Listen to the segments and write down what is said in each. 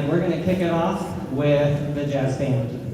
and we're going to kick it off with the jazz band.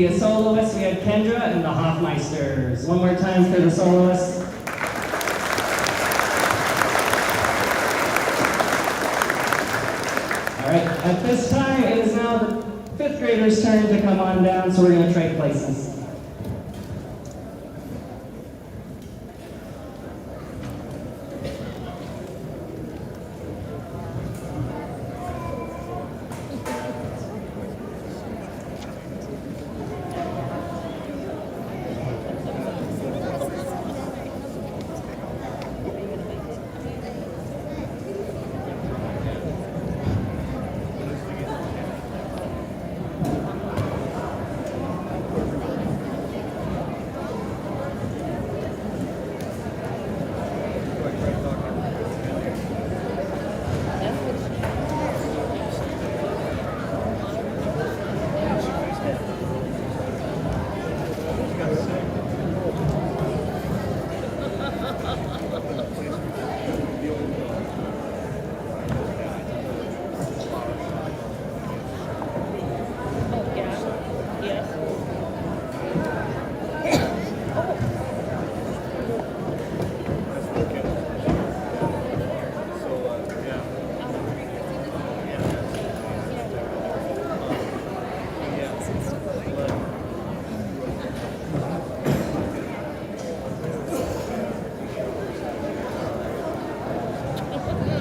the soloists, we had Kendra and the Hofmeisters. One more time for the soloists. All right, at this time, it is now the 5th graders' turn to come on down, so we're going to trade places.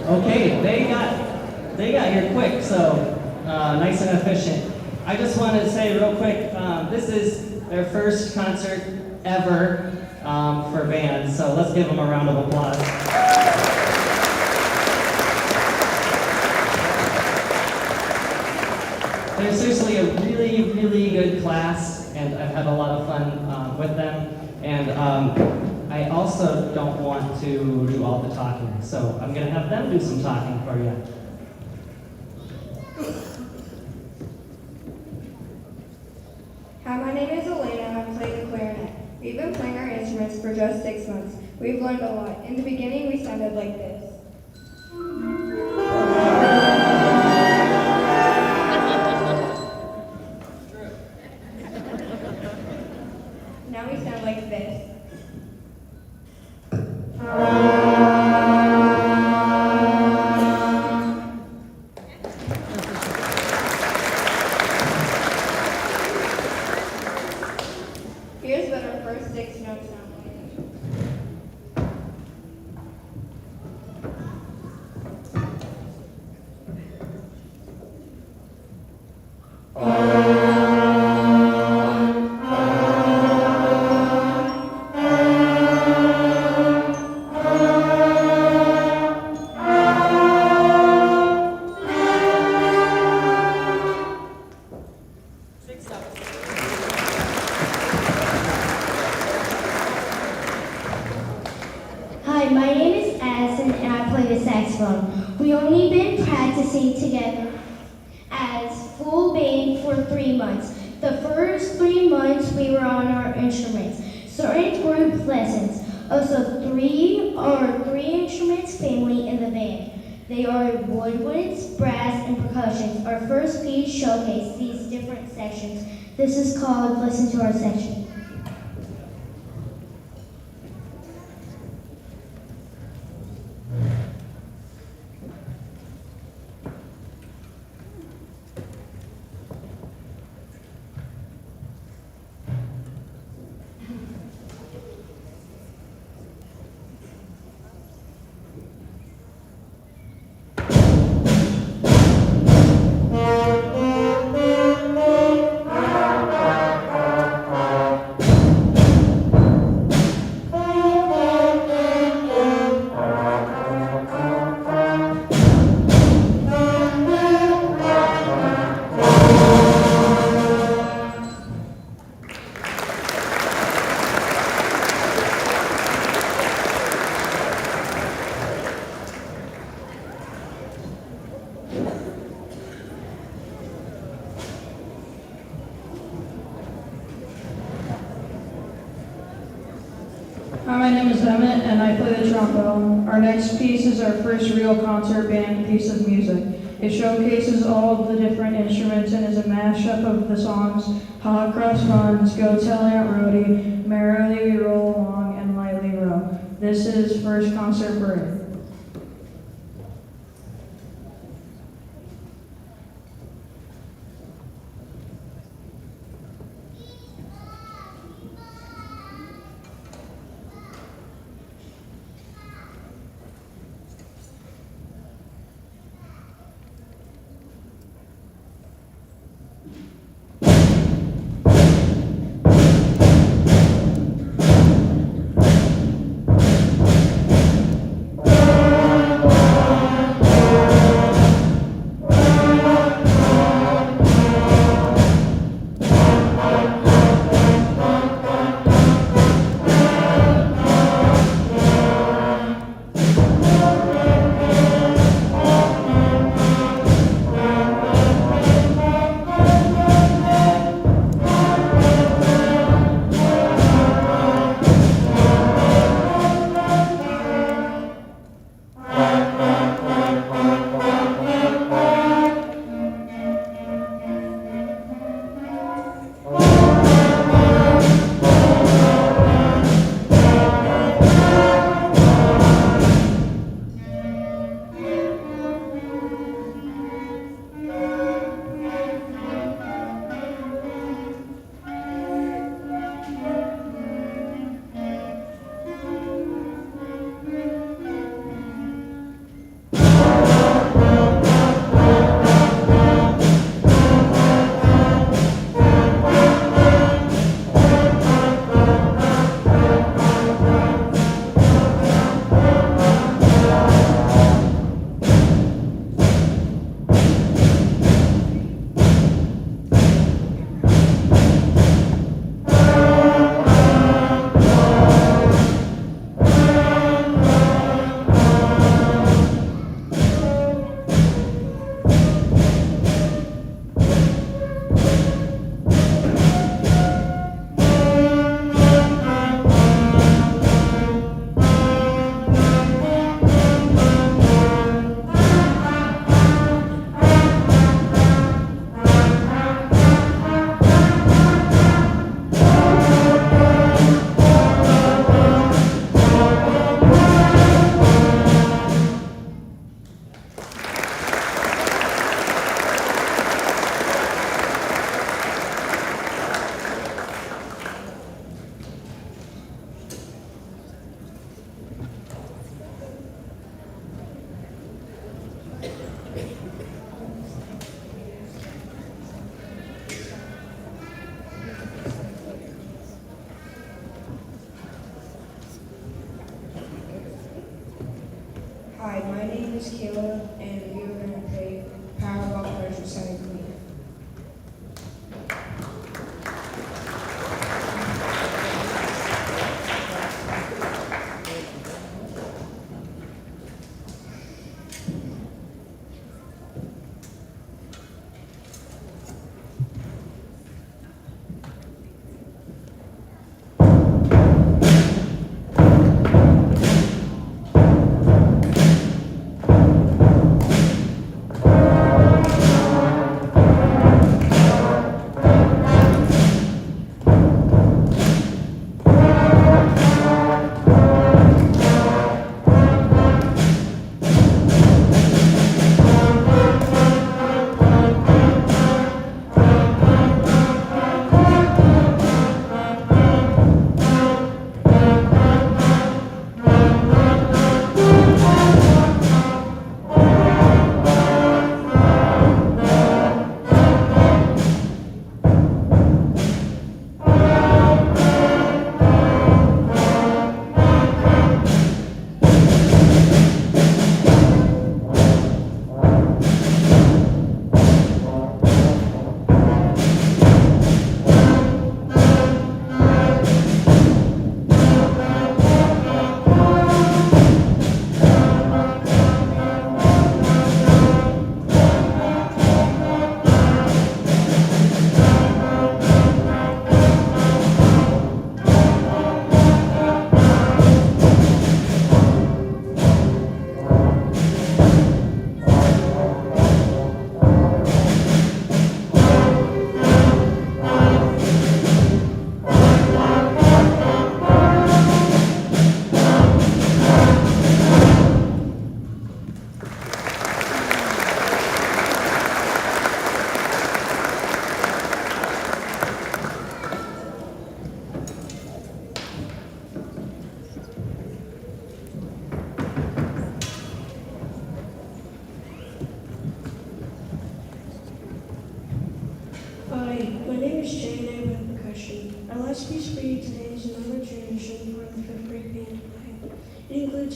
Okay, they got here quick, so nice and efficient. I just wanted to say real quick, this is their first concert ever for bands, so let's give them a round of applause. They're seriously a really, really good class, and I've had a lot of fun with them. And I also don't want to do all the talking, so I'm going to have them do some talking for you. Hi, my name is Elena, and I play the clarinet. We've been playing our instruments for just 6 months. We've learned a lot. In the beginning, we sounded like this. Now we sound like this. Here's what our first 6 notes sound like. Hi, my name is Addison and I play the saxophone. We only been practicing together as full band for 3 months. The first 3 months we were on our instruments, certain group lessons. Also, three instruments family in the band. They are woodwinds, brass, and percussion. Our first piece showcased these different sections. This is called Listen to Our Section. Hi, my name is Emmett, and I play the trombone. Our next piece is our first real concert band piece of music. It showcases all of the different instruments and is a mashup of the songs Hot Cross Buns, Go Tell Aunt Rhody, Merrily We Roll Along, and Lightly Row. This is First Concert Parade. Hi, my name is Caleb, and we are going to play Powerball Players Reciting Queen.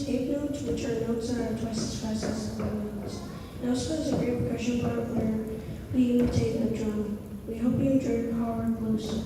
tape notes, which are notes that are twice as fast as the notes. It also has a great percussion part where we imitate a drum. We hope you enjoy Power Blues.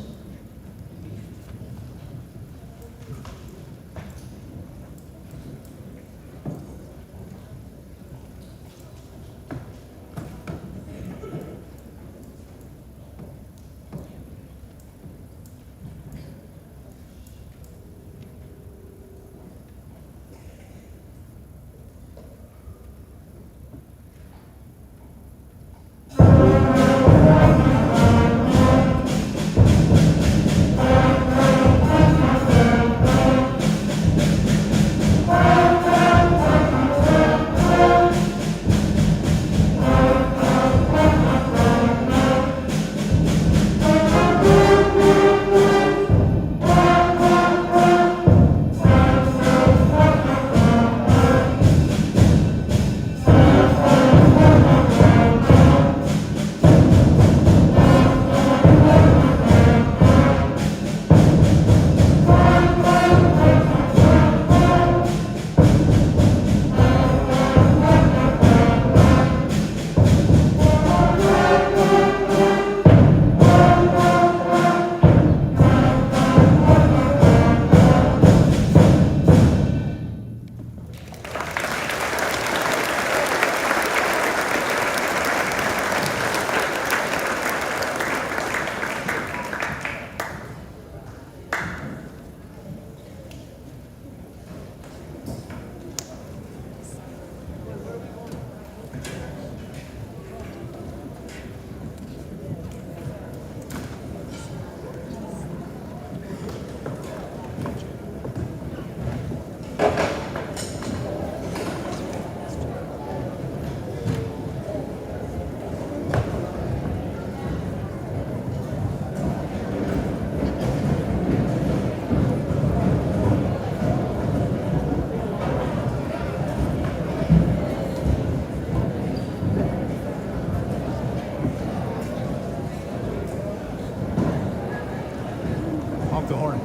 Honk the horn.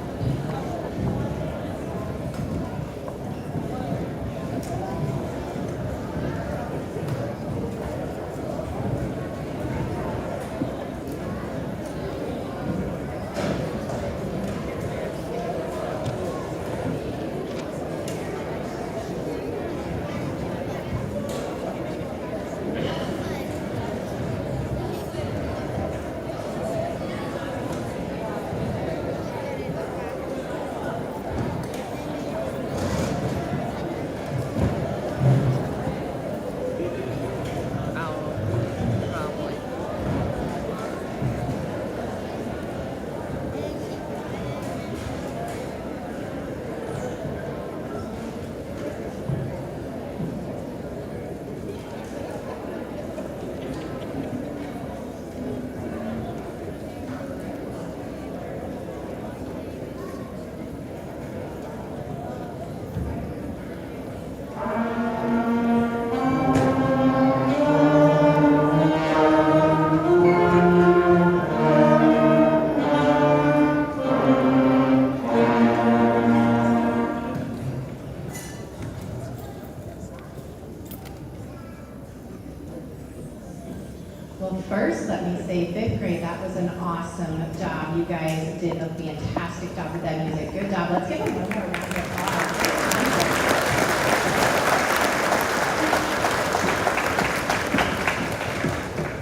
Well, first, let me say, fifth grade, that was an awesome job. You guys did a fantastic job with that music. Good job. Let's give them one more round of applause.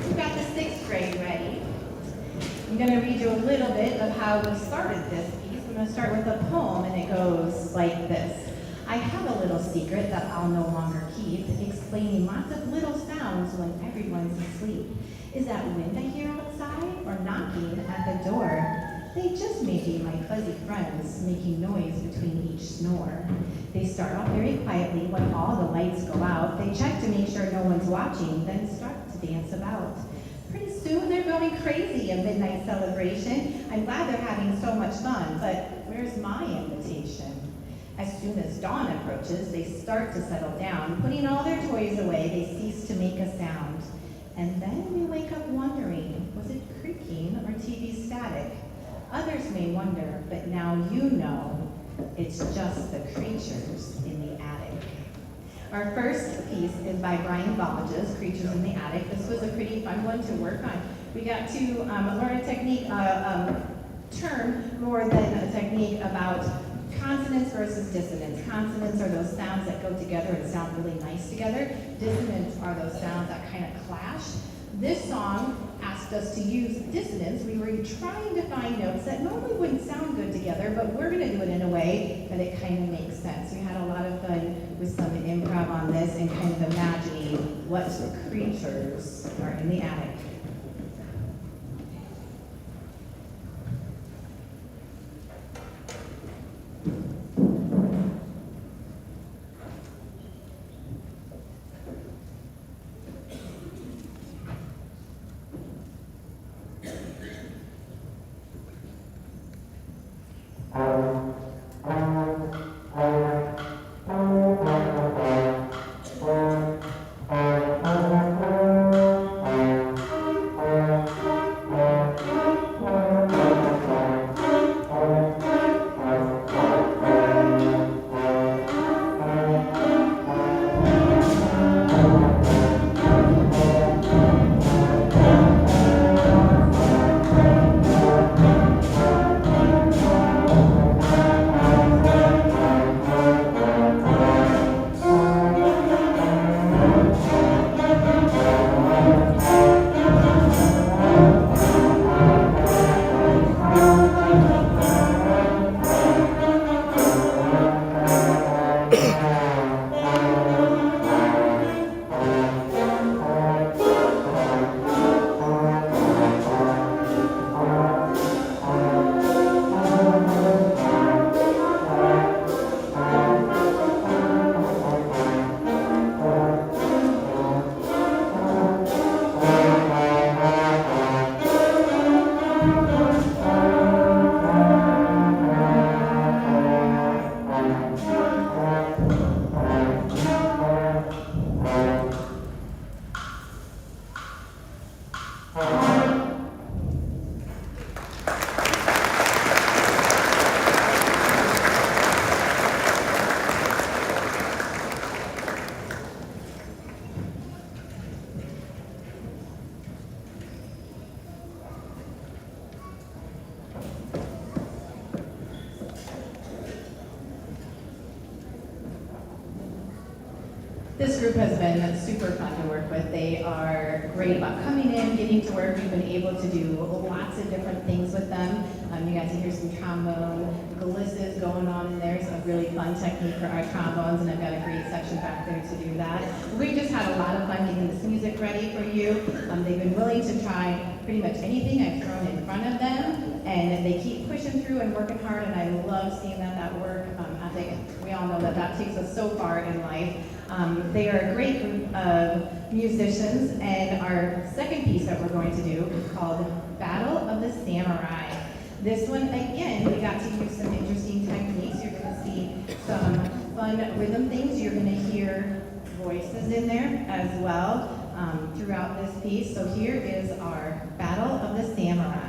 We got the sixth grade ready. I'm going to read you a little bit of how we started this piece. I'm going to start with a poem, and it goes like this. I have a little secret that I'll no longer keep, explaining lots of little sounds when everyone's asleep. Is that wind I hear outside or knocking at the door? They just may be my fuzzy friends, making noise between each snore. They start off very quietly when all the lights go out. They check to make sure no one's watching, then start to dance about. Pretty soon they're going crazy, a midnight celebration. I'm glad they're having so much fun, but where's my invitation? As soon as dawn approaches, they start to settle down. Putting all their toys away, they cease to make a sound. And then we wake up wondering, was it creaking or TV static? Others may wonder, but now you know, it's just the creatures in the attic. Our first piece is by Brian Vollages, Creatures in the Attic. This was a pretty fun one to work on. We got to learn a technique, term more than a technique about consonants versus dissonance. Consonants are those sounds that go together and sound really nice together. Dissonants are those sounds that kind of clash. This song asked us to use dissonance. We were trying to find notes that normally wouldn't sound good together, but we're going to do it in a way that it kind of makes sense. We had a lot of fun with some improv on this and kind of imagining what creatures are in the attic. This group has been super fun to work with. They are great about coming in, getting to work. We've been able to do lots of different things with them. You got to hear some trombone glisses going on in there, so a really fun technique for our trombones, and I've got a great section back there to do that. We just had a lot of fun getting this music ready for you. They've been willing to try pretty much anything I've thrown in front of them, and they keep pushing through and working hard, and I love seeing that work ethic. We all know that takes us so far in life. They are a great group of musicians, and our second piece that we're going to do is called Battle of the Samurai. This one, again, we got to use some interesting techniques. You're going to see some fun rhythm things. You're going to hear voices in there as well throughout this piece. So here is our Battle of the Samurai.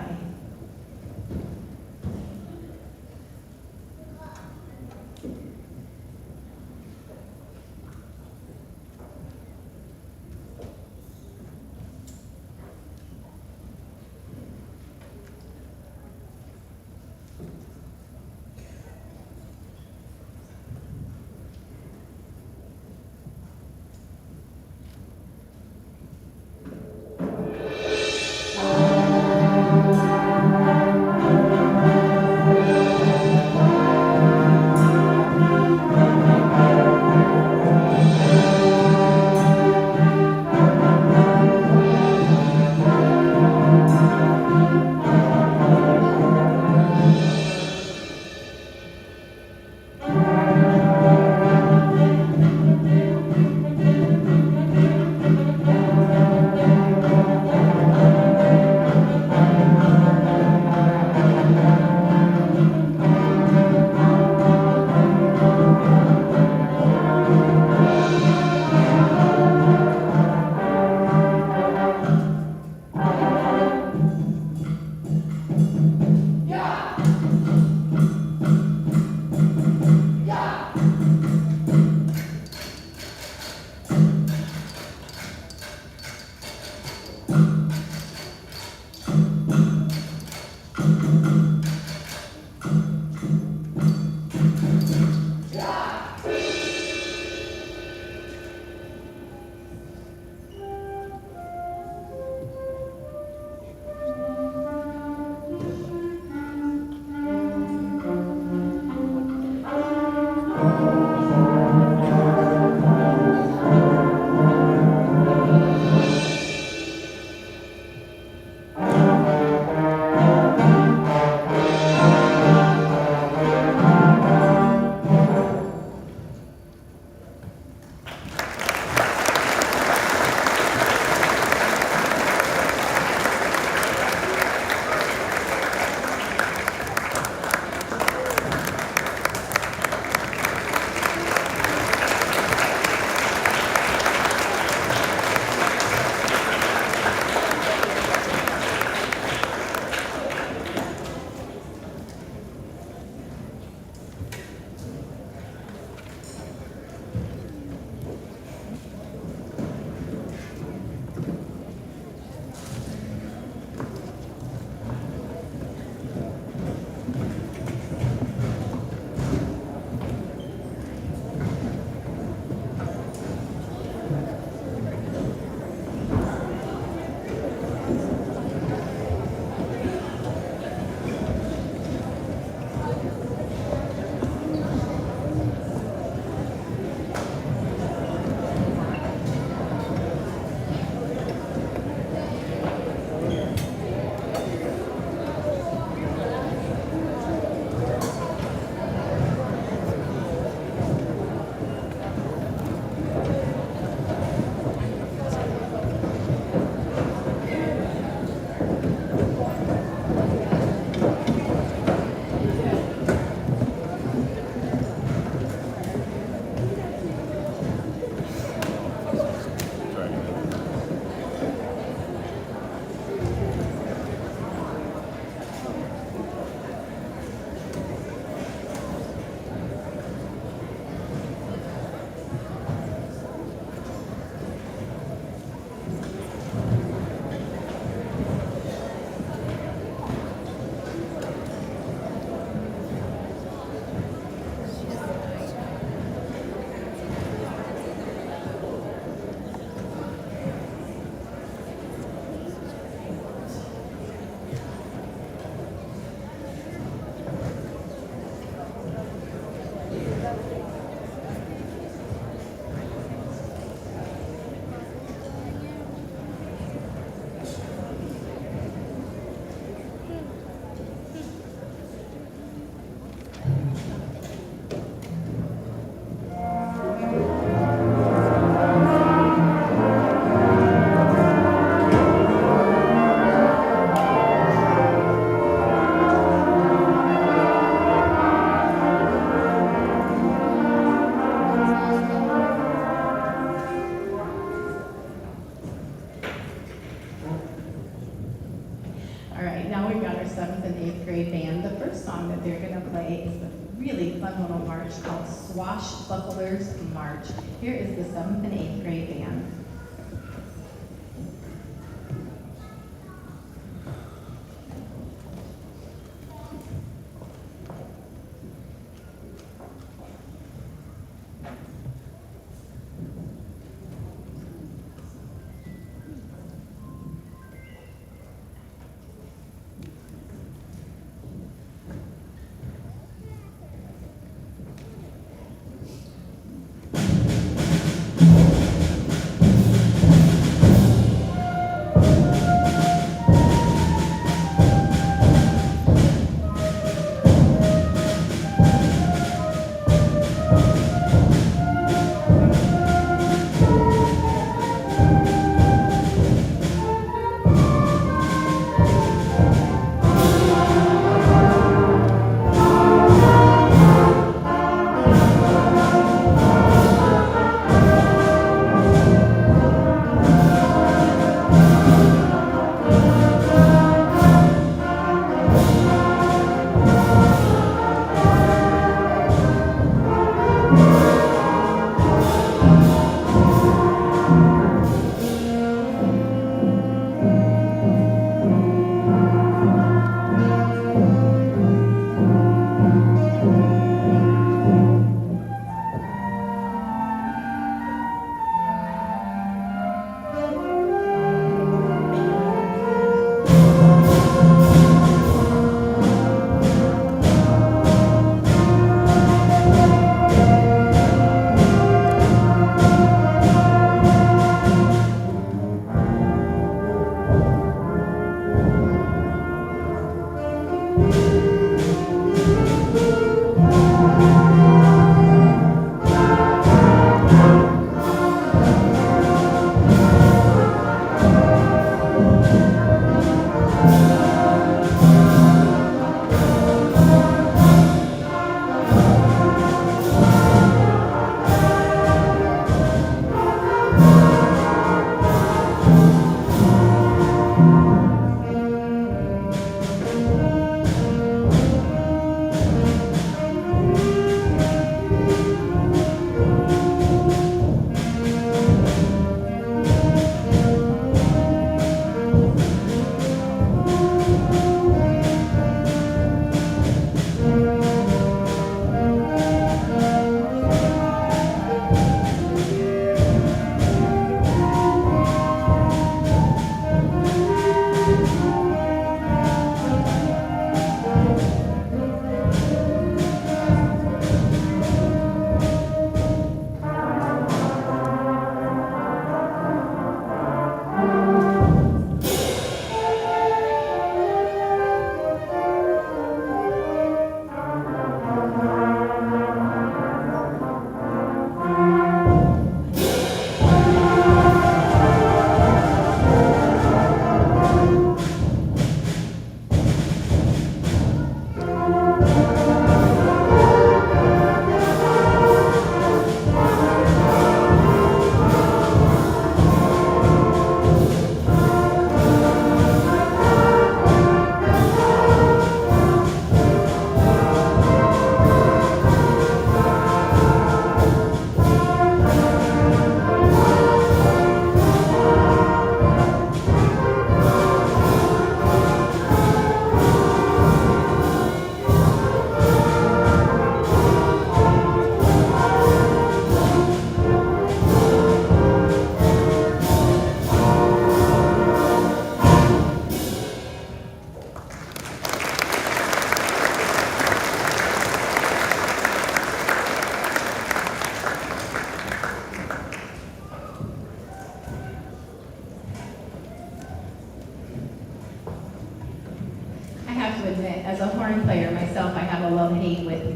All right, now we've got our 7th and 8th grade band. The first song that they're going to play is a really fun little march called Swashbucklers March. Here is the 7th and 8th grade band.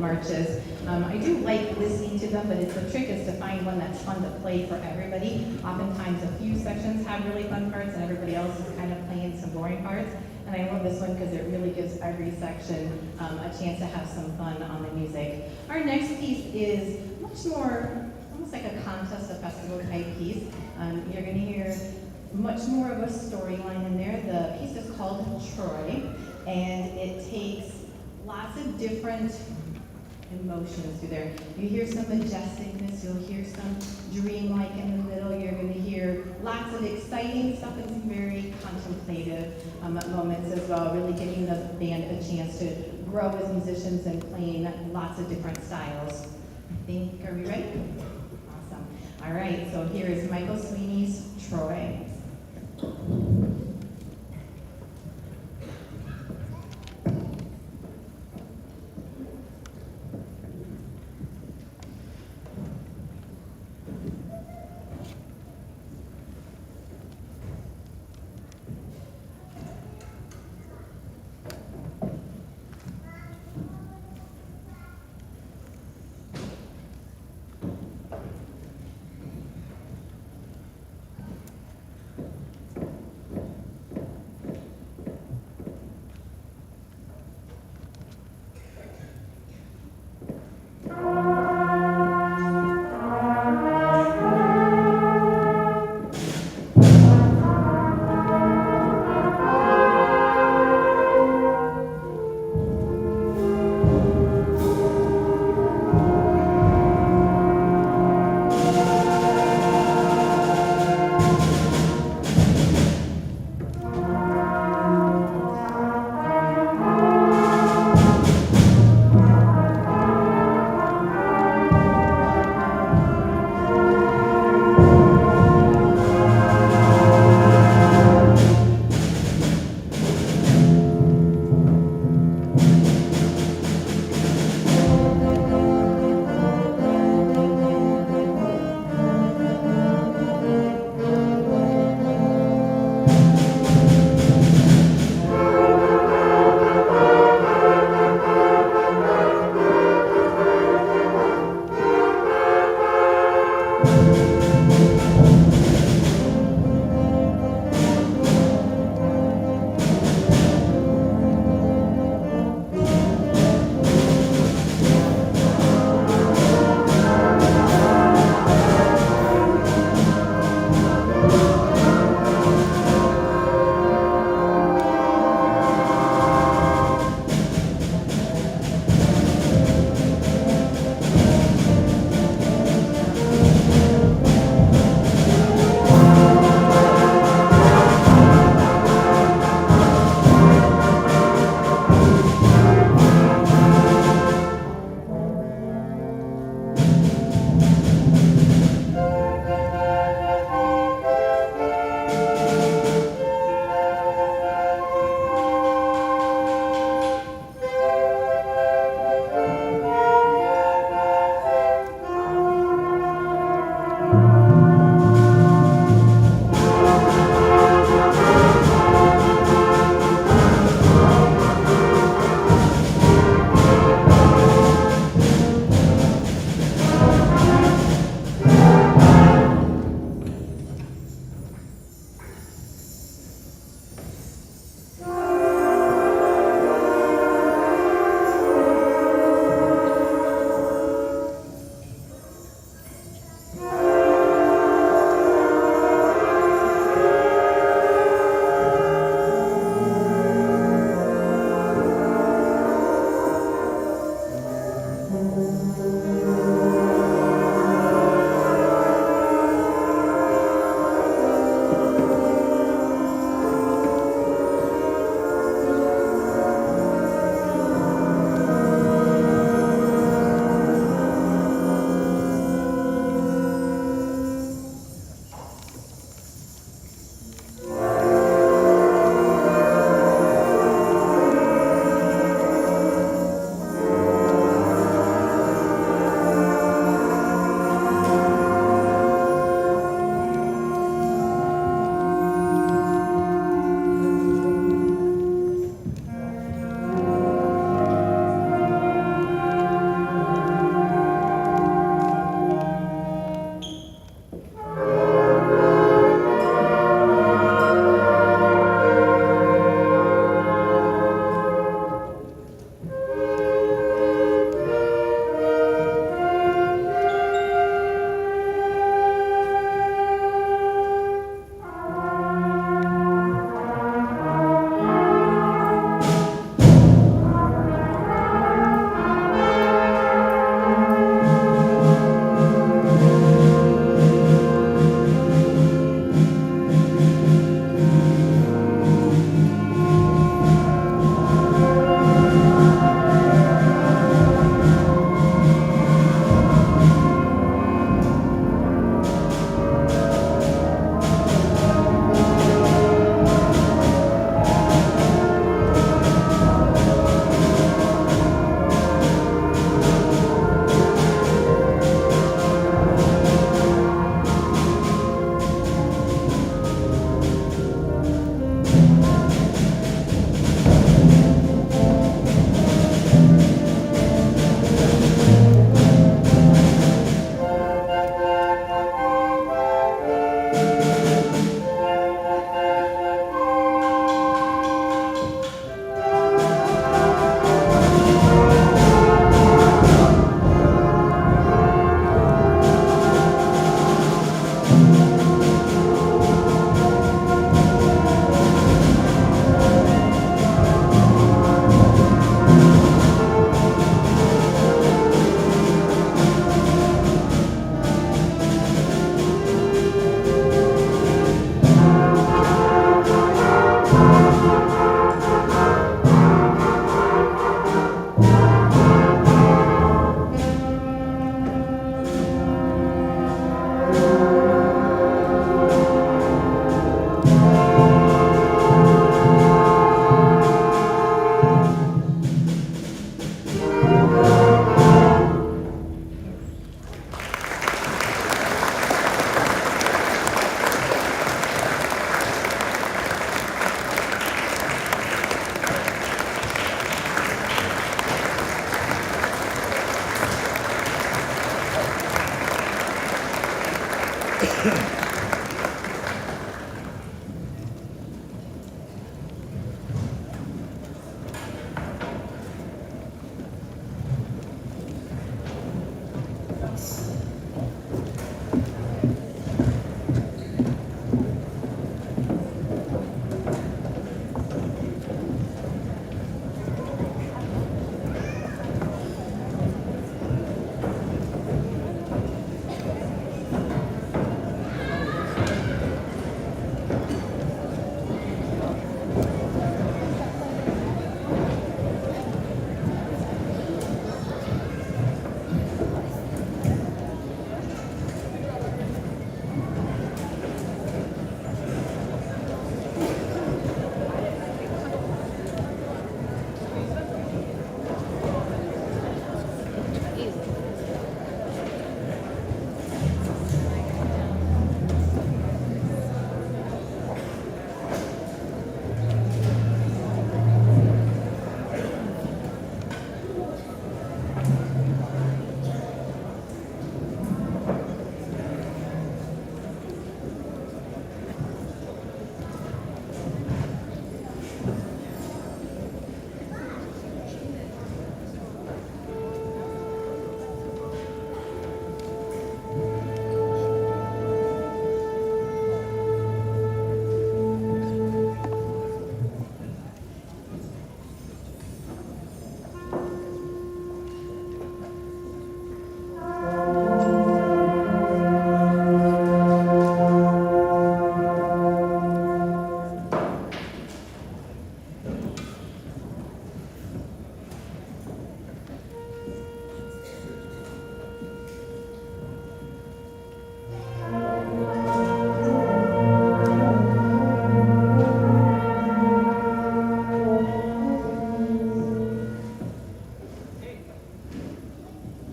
marches. I do like listening to them, but the trick is to find one that's fun to play for everybody. Oftentimes, a few sections have really fun parts, and everybody else is kind of playing some boring parts. And I love this one because it really gives every section a chance to have some fun on the music. Our next piece is much more, almost like a contest, a festival type piece. You're going to hear much more of a storyline in there. The piece is called Troy, and it takes lots of different emotions through there. You hear some majesticness, you'll hear some dreamlike in the middle, you're going to hear lots of exciting stuff and some very contemplative moments as well, really giving the band a chance to grow as musicians and playing lots of different styles. Are we ready? Awesome. All right, so here is Michael Sweeney's Troy.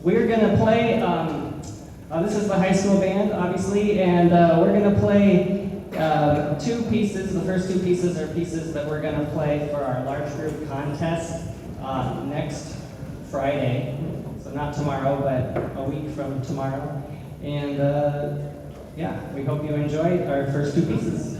We're gonna play, this is the high school band, obviously, and we're gonna play two pieces. The first two pieces are pieces that we're gonna play for our large group contest next Friday. So not tomorrow, but a week from tomorrow. And yeah, we hope you enjoyed our first two pieces.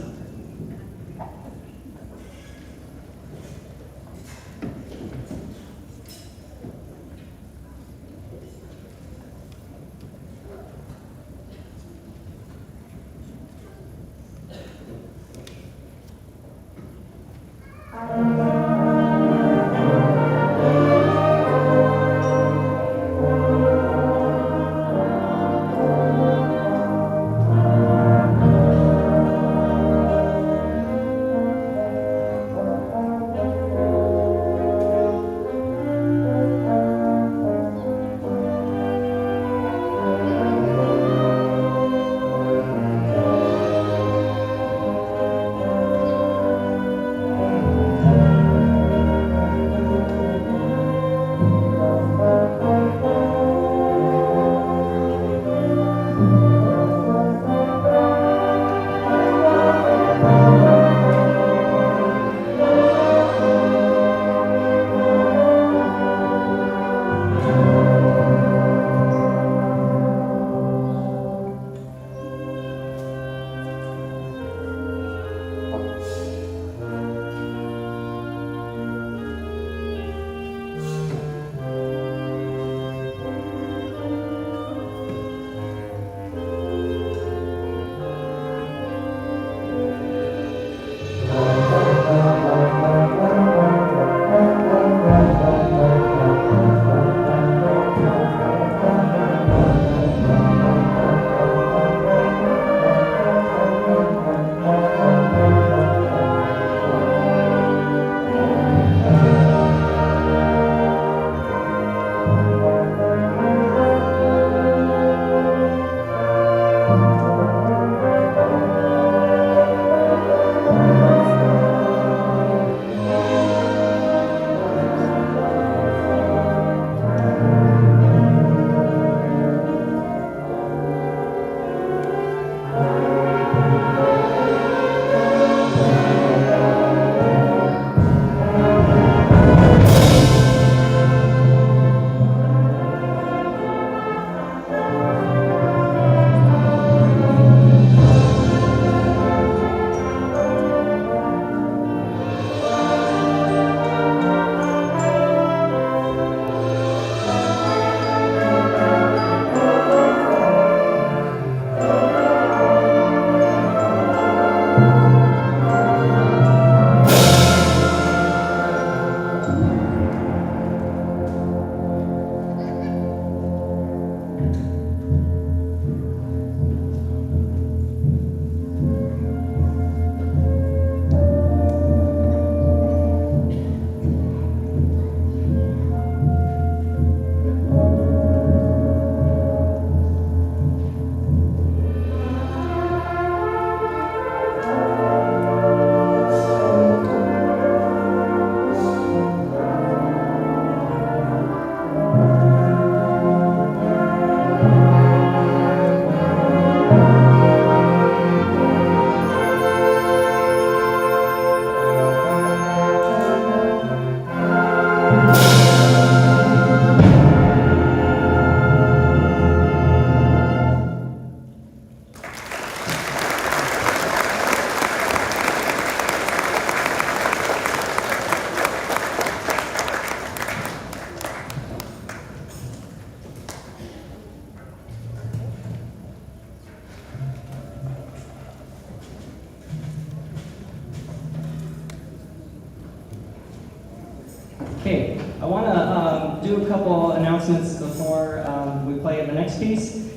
announcements before we play the next piece.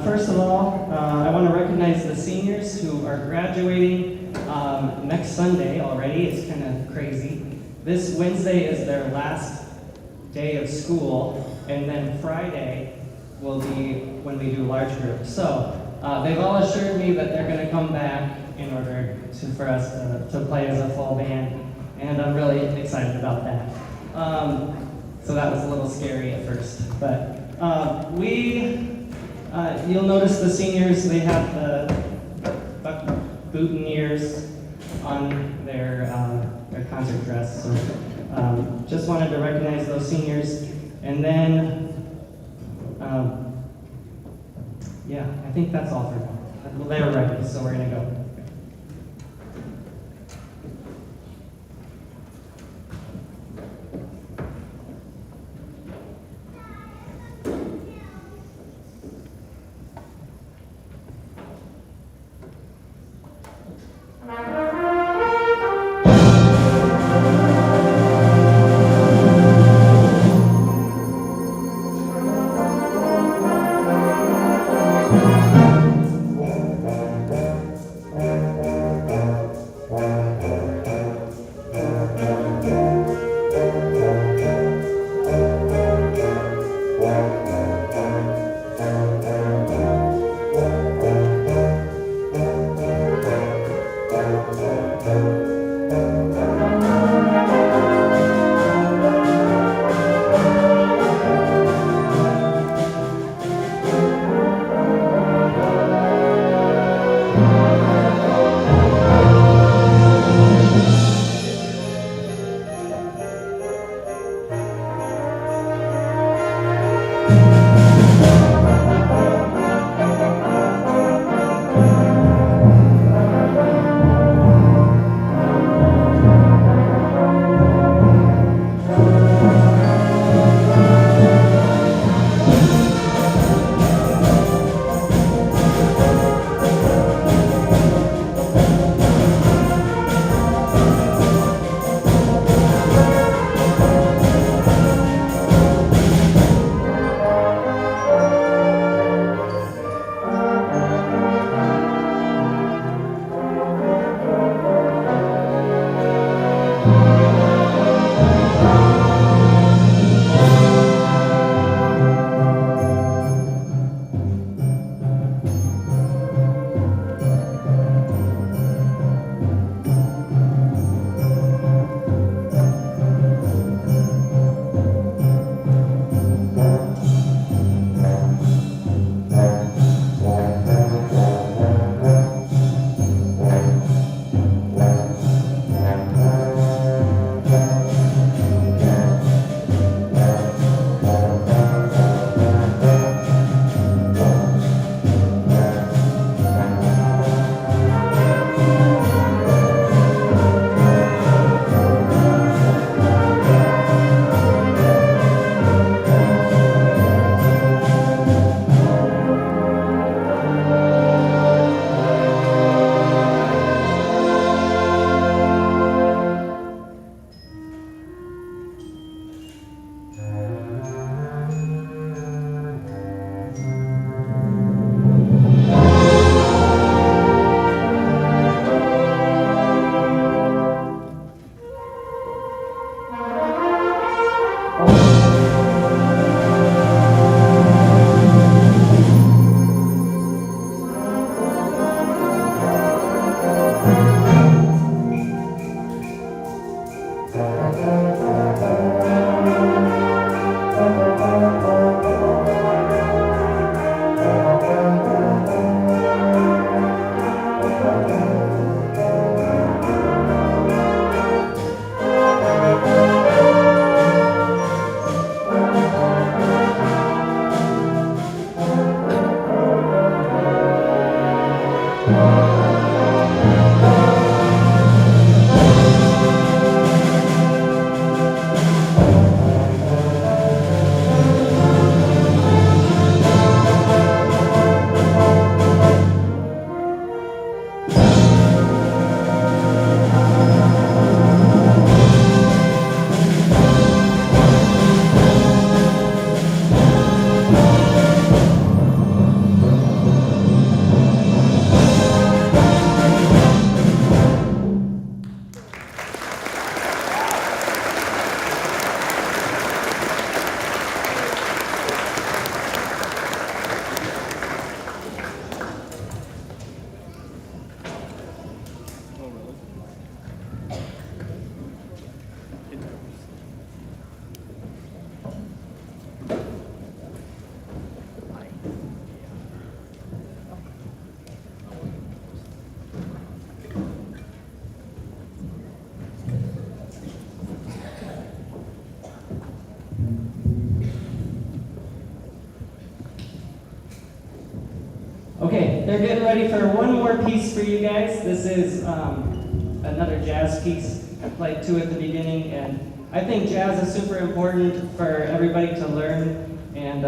First of all, I want to recognize the seniors who are graduating next Sunday already. It's kind of crazy. This Wednesday is their last day of school, and then Friday will be when we do large groups. So they've all assured me that they're going to come back in order for us to play as a full band, and I'm really excited about that. So that was a little scary at first, but you'll notice the seniors, they have the boutonnieres on their concert dress. So just wanted to recognize those seniors. And then, yeah, I think that's all for now. Well, they were ready, so we're gonna go. Okay, they're getting ready for one more piece for you guys. This is another jazz piece. I played two at the beginning, and I think jazz is super important for everybody to learn. And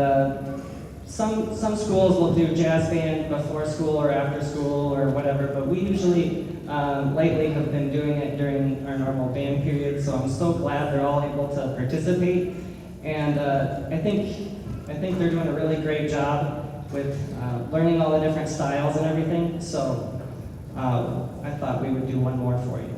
some schools will do jazz band before school or after school or whatever, but we usually lately have been doing it during our normal band period. So I'm so glad they're all able to participate, and I think they're doing a really great job with learning all the different styles and everything. So I thought we would do one more for you.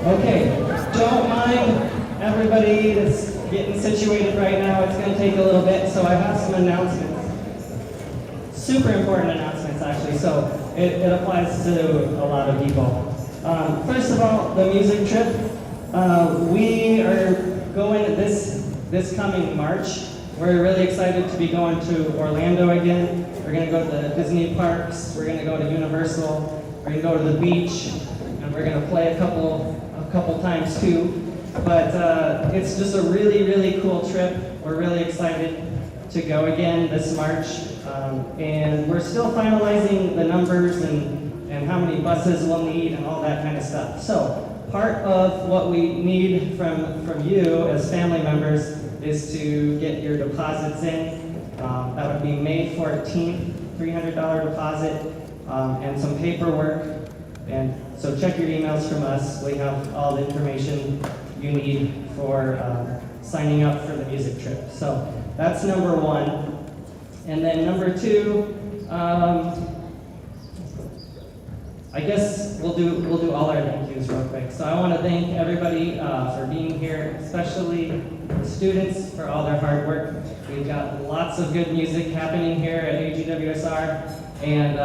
Okay, don't mind everybody that's getting situated right now. It's going to take a little bit, so I have some announcements. Super important announcements, actually, so it applies to a lot of people. First of all, the music trip. We are going this coming March. We're really excited to be going to Orlando again. We're going to go to the Disney parks. We're going to go to Universal. We're going to go to the beach, and we're going to play a couple times too. But it's just a really, really cool trip. We're really excited to go again this March. And we're still finalizing the numbers and how many buses we'll need and all that kind of stuff. So part of what we need from you as family members is to get your deposits in. That would be May 14th, $300 deposit, and some paperwork. And so check your emails from us. We have all the information you need for signing up for the music trip. So that's number one. And then number two, I guess we'll do all our thank yous real quick. So I want to thank everybody for being here, especially the students for all their hard work. We've got lots of good music happening here at AGWSR, and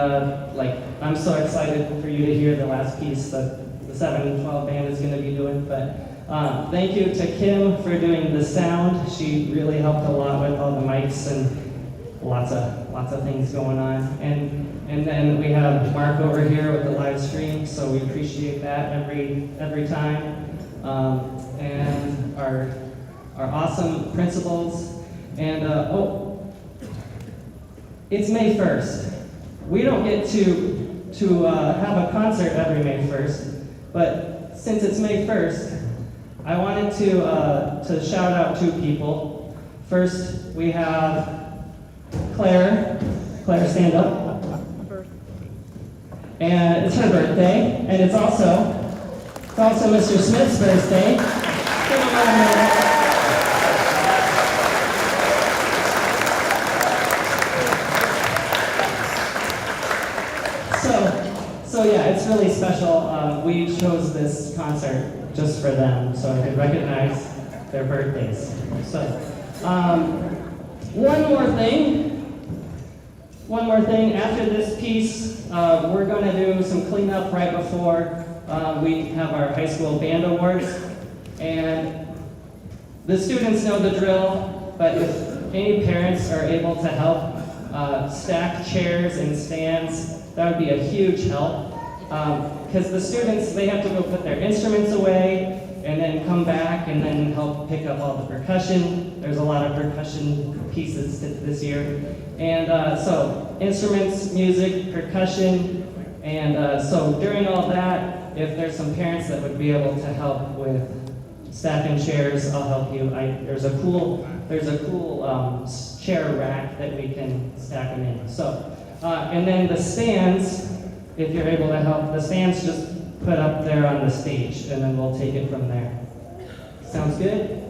I'm so excited for you to hear the last piece that the 712 band is going to be doing. But thank you to Kim for doing the sound. She really helped a lot with all the mics and lots of things going on. And then we have Mark over here with the live stream, so we appreciate that every time. And our awesome principals. And it's May 1st. We don't get to have a concert every May 1st, but since it's May 1st, I wanted to shout out two people. First, we have Claire. Claire, stand up. And it's her birthday, and it's also Mr. Smith's birthday. Give him a hand. So yeah, it's really special. We chose this concert just for them, so I could recognize their birthdays. So, one more thing. After this piece, we're going to do some cleanup right before we have our high school band awards. And the students know the drill, but if any parents are able to help stack chairs and stands, that would be a huge help. Because the students, they have to go put their instruments away and then come back and then help pick up all the percussion. There's a lot of percussion pieces this year. And so instruments, music, percussion, and so during all that, if there's some parents that would be able to help with stacking chairs, I'll help you. There's a cool chair rack that we can stack them in. So, and then the stands, if you're able to help, the stands just put up there on the stage, and then we'll take it from there. Sounds good?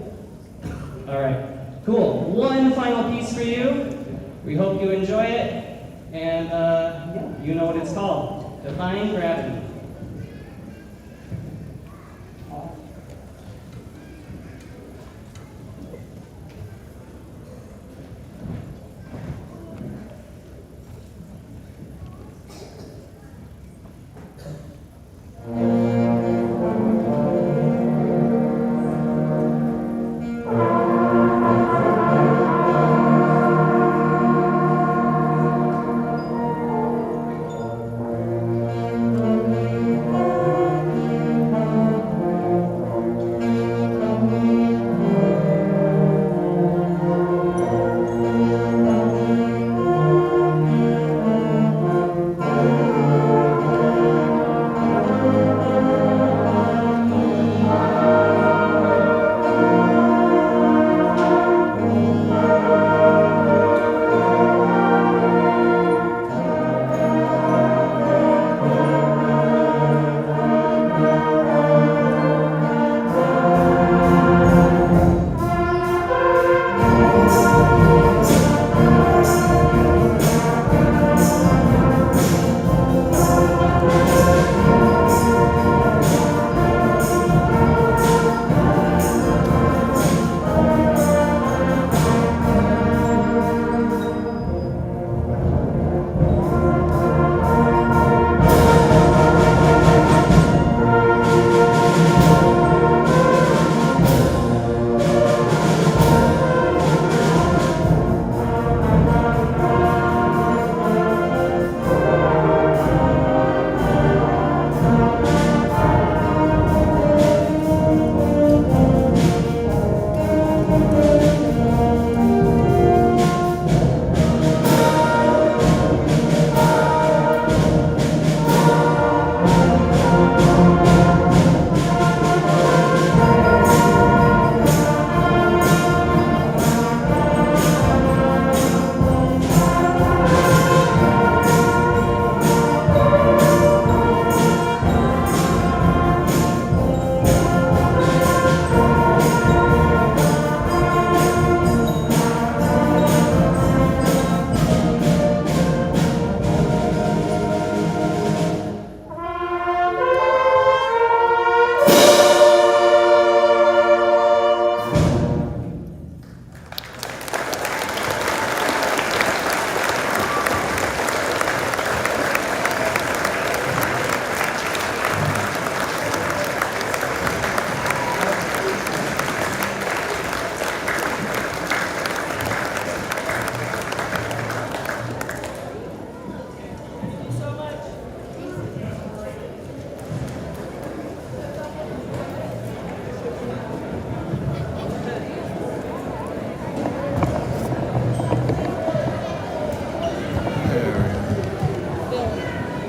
All right, cool. One final piece for you. We hope you enjoy it, and yeah, you know what it's called, Defying Gravity.